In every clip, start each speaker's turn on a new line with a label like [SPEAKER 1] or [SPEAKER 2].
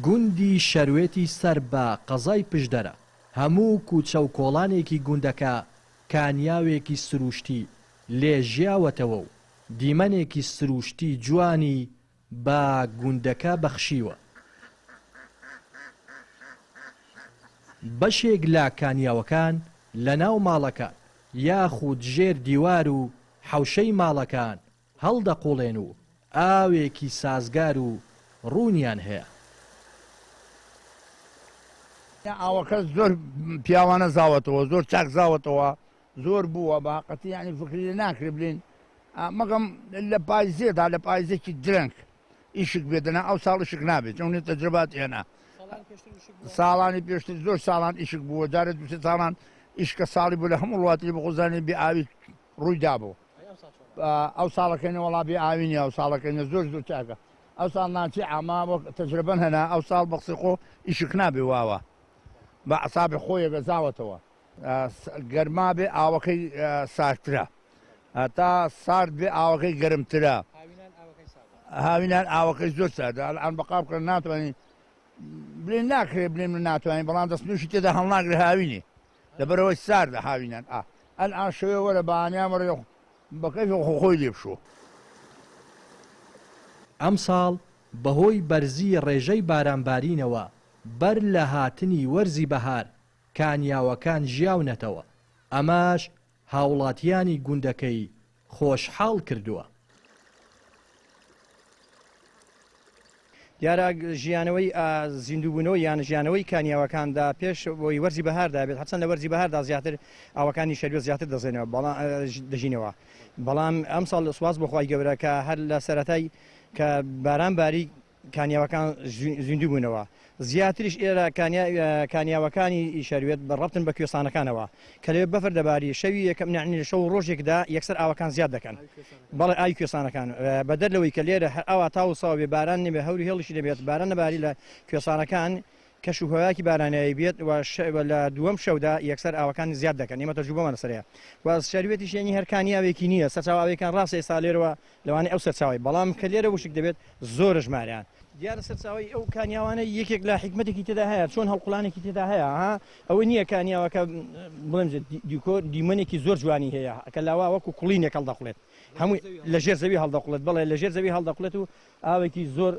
[SPEAKER 1] گوندی شەروێتی سەر بە قەزای پشدەرە. هەموو کوچە و کۆڵانێکی گوندەکە کانیاوێکی سروشتی لێژیاوەتەوە و دیمەنێکی سروشتی جوانی بە گوندەکە بەخشیوە. بەشێک لە کانیاوەکان لە ناو ماڵەکان یاخود ژێر دیوار و حەوشەی ماڵەکان هەڵدەقوڵێن و ئاوێکی سازگار و ڕوونیان هەیە.
[SPEAKER 2] ئاوەکە زۆر پیاوانە زاوەتەوە، زۆر چاک زاوەتەوە، زۆر بووە بەقەتی یعنی فکری ناکرێ بلین مەگەم لە پایزێدا لە پایزێکی درەنگ ئیشک بێدەنا ئەو ساڵ ئیشک نابێت چۆنێت تەجربات هێنا ساڵانی پێشتر زۆر ساڵان ئیشک بووە جارێت دوسێ ساڵان ئیشکە ساڵی بوو لە هەموو وڵاتی بەخۆزانانی بێ ئاوی ڕوویدا بوو. ئەو ساڵەکەینە وڵا بێ ئاوینی ئەو ساڵەکەینە زۆر زۆر چاکە. ئەو ساڵ ناچی ئاما تەجربەن هەنا ئەو ساڵ بەقسەی خۆ ئیشک نابێ واوە بە عسابی خۆیەگە زاوەتەوە گەرما بێ ئاوەکەی ساردترە تا سارد بێ ئاوەکەی گەرمترە هاوینان ئاوەکەی زۆر ساردە ئەم بەقا بکەن ناتوانین بلین ناکرێ بلێن من ناتوانین بەڵام دەستنووشی تێدا هەڵناگرێ هاوینی لەبەرەوەی ساردە هاوینان ئەلئان شەوێ وەرە بەهانیان وەرە بەکەیف خۆی لێ بشۆ.
[SPEAKER 1] ئەم ساڵ بەهۆی بەرزی ڕێژەی بارانبارینەوە بەر لە هاتنی وەرزی بەهار کانیاوەکان ژیاونەتەوە. ئەماش هاوڵاتیانی گوندەکەی خۆشحاڵ کردووە.
[SPEAKER 3] دیارە ژیانەوەی زیندووبوونەوە یان ژیانەوەی کانیاوەکاندا پێش بۆی وەرزی بەهاردا بێت حەچەند لە وەرزی بەهاردا زیاتر ئاوەکانی شەروێت زیاتر دەژینەوە. بەڵام ئەم ساڵ سواز بۆخوای گەورە کە هەر لە سەرەتای کە باران باری کانیاوەکان زیندوو بوونەوە زیاتریش ئێرە کانیاوەکانی شەروێت بەڕەبتن بە کوێستانەکانەوە کە لێ بەفر دەباری شەوی یەکەم نعنی شەو ڕۆژێکدا یەکسەر ئاوەکان زیاد دەکەن بەڵێ ئاوی کوێستانەکان بەدەر لەوەی کە لێرە ئاوا تاو ساو بێ باران نەبێ هەوری هێڵشی دەبێت باران نەباری لە کوێستانەکان کەش و هەوایەکی بارانایی بێت لە دووەم شەودا یەکسەر ئاوەکان زیاد دەکەن ئێمە تەجروبەمان لەسەرەیە و شەروێتیش یعنی هەر کانیاوێکی نییە سەرچاوەکان ڕاستە ئێستا لێرەوە لەوانەیە ئەو سەرچاوی بەڵام کە لێرە وشک دەبێت زۆر ژمارەیان دیارە سەرچاوی ئەو کانیاوانە یەکێک لە حکمەتێکی تێدا هەیە چۆن هەڵقوڵانێکی تێدا هەیە ئەوە نییە کانیاوەکە بڵێم دیمەنێکی زۆر جوانی هەیە کە لاوا وەکو کوڵینێک هەڵدەقڵێت هەموو لە ژێر زەوی هەڵدەقڵێت بەڵێ لە ژێر زەوی هەڵدەقڵێت و ئاوێکی زۆر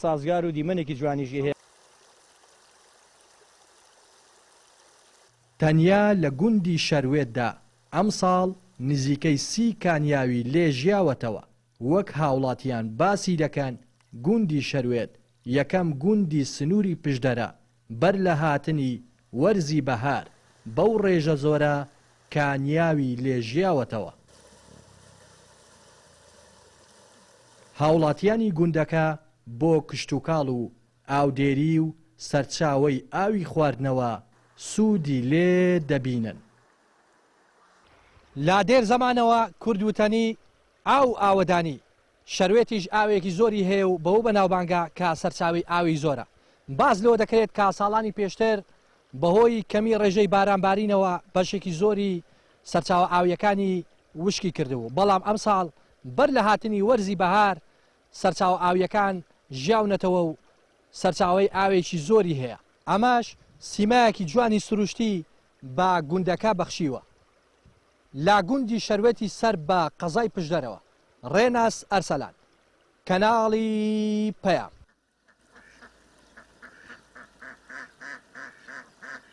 [SPEAKER 3] سازگار و دیمەنێکی جوانیژی هەیە.
[SPEAKER 1] تەنیا لە گوندی شەروێتدا ئەم ساڵ نزیکەی 30 کانیاوی لێ ژیاوەتەوە. وەک هاوڵاتیان باسی دەکەن گوندی شەروێت یەکەم گوندی سنووری پشدەرە بەر لە هاتنی وەرزی بەهار بەو ڕێژە زۆرە کانیاوی لێ ژیاوەتەوە. هاوڵاتیانی گوندەکە بۆ کشتوکاڵ و ئاودێری و سەرچاوەی ئاوی خواردنەوە سوودی لێ دەبینن.
[SPEAKER 4] لادێر زەمانەوە کوردوتەنی ئاودانی شەروێتیش ئاوێکی زۆری هەیە و بەو بەناوبانگە کە سەرچاوی ئاوی زۆرە. باز لەوە دەکرێت کە ساڵانی پێشتر بەهۆی کەمی ڕێژەی بارانبارینەوە بەشێکی زۆری سەرچاوە ئاویەکانی وشکی کردبوو بەڵام ئەم ساڵ بەر لە هاتنی وەرزی بەهار سەرچاوە ئاویەکان ژیاونەتەوە و سەرچاوەی ئاوێکی زۆری هەیە. ئەماش سیمایەکی جوانی سروشتی بە گوندەکە بەخشیوە. لا گوندی شەروێتی سەر بە قەزای پشدەرەوە ڕێناس ئەرسەلان کەناڵی پەیام.